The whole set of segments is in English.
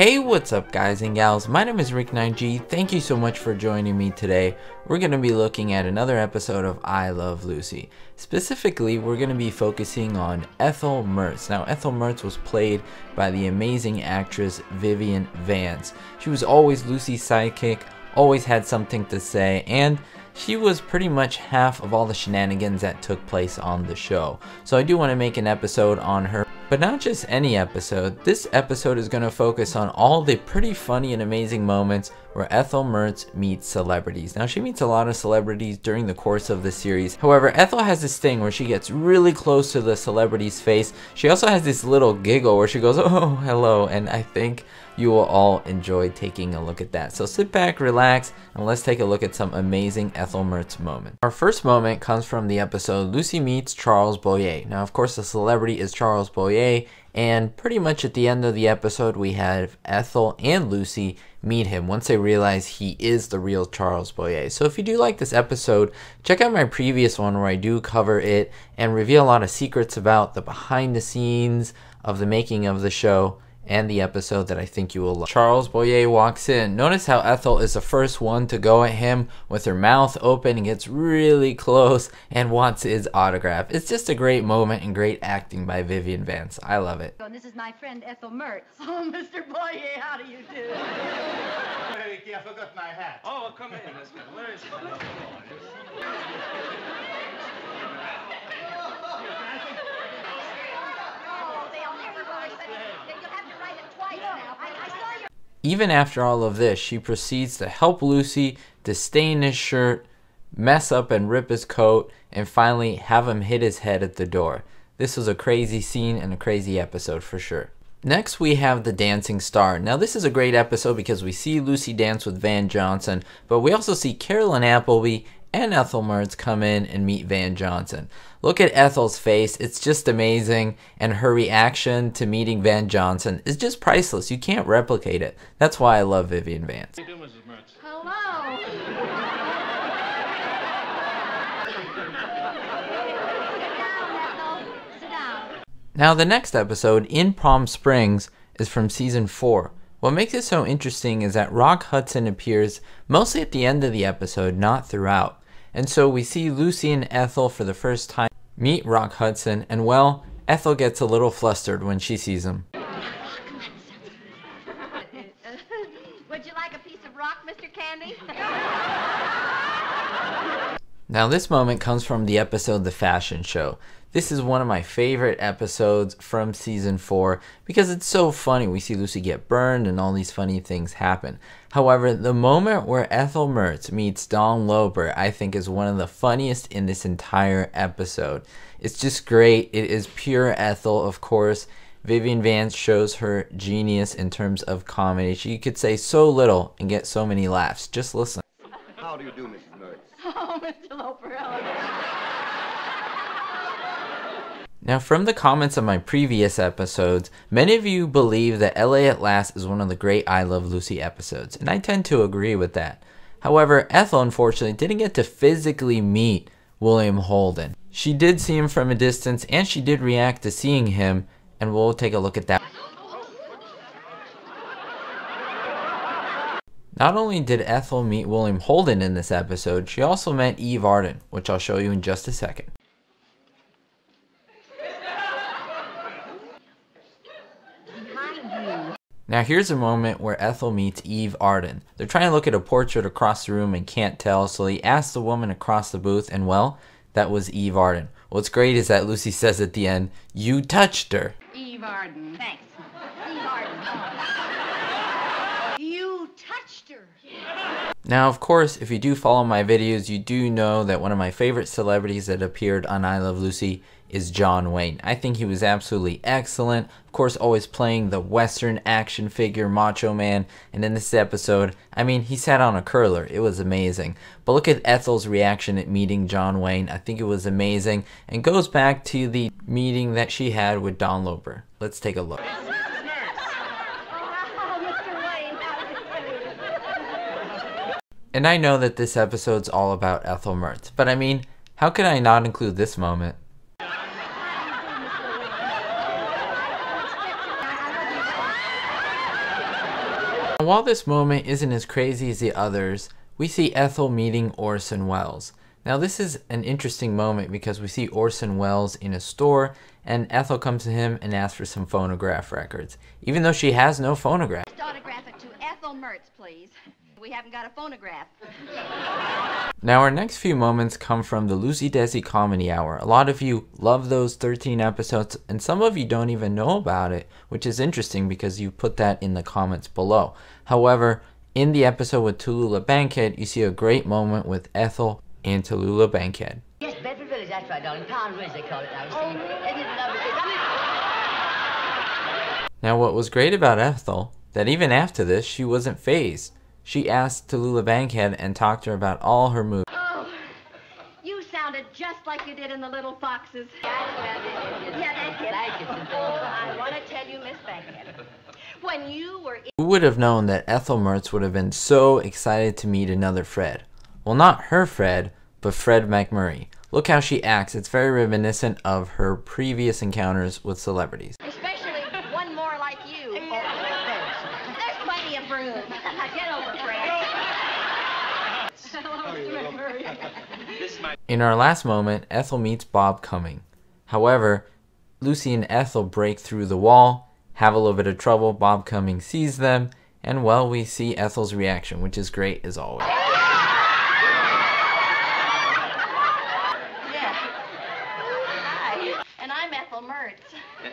Hey, what's up guys and gals, my name is Ricknineg. Thank you so much for joining me today. We're going to be looking at another episode of I Love Lucy. Specifically, we're going to be focusing on Ethel Mertz. Now, Ethel Mertz was played by the amazing actress Vivian Vance. She was always Lucy's sidekick, always had something to say, and she was pretty much half of all the shenanigans that took place on the show. So I do want to make an episode on her. But not just any episode. This episode is going to focus on all the pretty funny and amazing moments where Ethel Mertz meets celebrities. Now, she meets a lot of celebrities during the course of the series. However, Ethel has this thing where she gets really close to the celebrity's face. She also has this little giggle where she goes, "Oh, hello," and I think you will all enjoy taking a look at that. So sit back, relax, and let's take a look at some amazing Ethel Mertz moments. Our first moment comes from the episode Lucy Meets Charles Bowie. Now, of course, the celebrity is Charles Bowie, and pretty much at the end of the episode, we have Ethel and Lucy meet him once they realize he is the real Charles Bowie. So if you do like this episode, check out my previous one where I do cover it and reveal a lot of secrets about the behind the scenes of the making of the show and the episode that I think you will love. Charles Bowie walks in. Notice how Ethel is the first one to go at him with her mouth open and gets really close and wants his autograph. It's just a great moment and great acting by Vivian Vance. I love it. And this is my friend Ethel Mertz. Oh, Mr. Bowie, how do you do? Hey, I forgot my hat. Oh, come in. Where is it? Even after all of this, she proceeds to help Lucy to stain his shirt, mess up and rip his coat, and finally have him hit his head at the door. This was a crazy scene and a crazy episode for sure. Next, we have the dancing star. Now, this is a great episode because we see Lucy dance with Van Johnson, but we also see Carolyn Appleby and Ethel Mertz come in and meet Van Johnson. Look at Ethel's face, it's just amazing, and her reaction to meeting Van Johnson is just priceless. You can't replicate it. That's why I love Vivian Vance. How do you do, Mrs. Mertz? Hello. Sit down. Now, the next episode, In Palm Springs, is from season 4. What makes it so interesting is that Rock Hudson appears mostly at the end of the episode, not throughout. And so we see Lucy and Ethel for the first time meet Rock Hudson, and well, Ethel gets a little flustered when she sees him. Would you like a piece of rock, Mr. Candy? Now, this moment comes from the episode The Fashion Show. This is one of my favorite episodes from season 4 because it's so funny. We see Lucy get burned and all these funny things happen. However, the moment where Ethel Mertz meets Don Loper, I think is one of the funniest in this entire episode. It's just great. It is pure Ethel, of course. Vivian Vance shows her genius in terms of comedy. She could say so little and get so many laughs. Just listen. How do you do, Mrs. Mertz? Oh, Mr. Loper, Now, from the comments of my previous episodes, many of you believe that LA at Last is one of the great I Love Lucy episodes, and I tend to agree with that. However, Ethel unfortunately didn't get to physically meet William Holden. She did see him from a distance, and she did react to seeing him, and we'll take a look at that. Not only did Ethel meet William Holden in this episode, she also met Eve Arden, which I'll show you in just a second. Now here's a moment where Ethel meets Eve Arden. They're trying to look at a portrait across the room and can't tell, so he asks the woman across the booth, and well, that was Eve Arden. What's great is that Lucy says at the end, "You touched her." Eve Arden. Thanks. Eve Arden. You touched her. Now, of course, if you do follow my videos, you do know that one of my favorite celebrities that appeared on I Love Lucy is John Wayne. I think he was absolutely excellent. Of course, always playing the Western action figure Macho Man. And in this episode, I mean, he sat on a curler. It was amazing. But look at Ethel's reaction at meeting John Wayne. I think it was amazing. And goes back to the meeting that she had with Don Loper. Let's take a look. And I know that this episode's all about Ethel Mertz, but I mean, how could I not include this moment? While this moment isn't as crazy as the others, we see Ethel meeting Orson Welles. Now this is an interesting moment because we see Orson Welles in a store and Ethel comes to him and asks for some phonograph records, even though she has no phonograph. Just autograph it to Ethel Mertz, please. We haven't got a phonograph. Now our next few moments come from the Lucy Desi Comedy Hour. A lot of you love those 13 episodes and some of you don't even know about it, which is interesting because you put that in the comments below. However, in the episode with Tallulah Bankhead, you see a great moment with Ethel and Tallulah Bankhead. Yes, Bedford Village, that's right, darling. Pound Ridge, they call it now. Oh, now what was great about Ethel, that even after this, she wasn't fazed. She asked Tallulah Bankhead and talked to her about all her moves. Oh, you sounded just like you did in The Little Foxes. Yeah, that's it. Oh, I want to tell you, Miss Bankhead, when you were in... Who would have known that Ethel Mertz would have been so excited to meet another Fred? Well, not her Fred, but Fred McMurray. Look how she acts. It's very reminiscent of her previous encounters with celebrities. Especially one more like you. There's plenty of room. Get over, Fred. Hello, Mr. McMurray. In our last moment, Ethel meets Bob Cumming. However, Lucy and Ethel break through the wall, have a little bit of trouble. Bob Cumming sees them, and well, we see Ethel's reaction, which is great as always.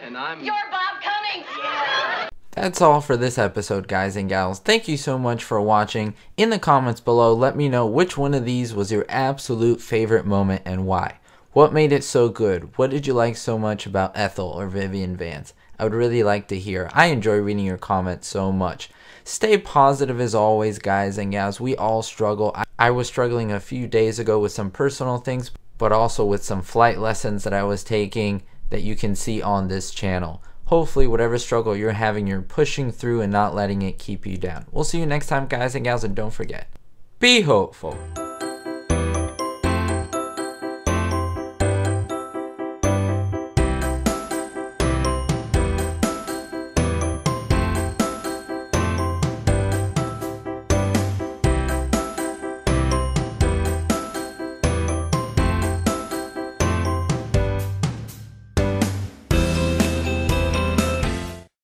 And I'm... You're Bob Cummings! Yeah. That's all for this episode, guys and gals. Thank you so much for watching. In the comments below, let me know which one of these was your absolute favorite moment and why. What made it so good? What did you like so much about Ethel or Vivian Vance? I would really like to hear. I enjoy reading your comments so much. Stay positive as always, guys and gals. We all struggle. I was struggling a few days ago with some personal things, but also with some flight lessons that I was taking that you can see on this channel. Hopefully whatever struggle you're having, you're pushing through and not letting it keep you down. We'll see you next time, guys and gals, and don't forget, be hopeful.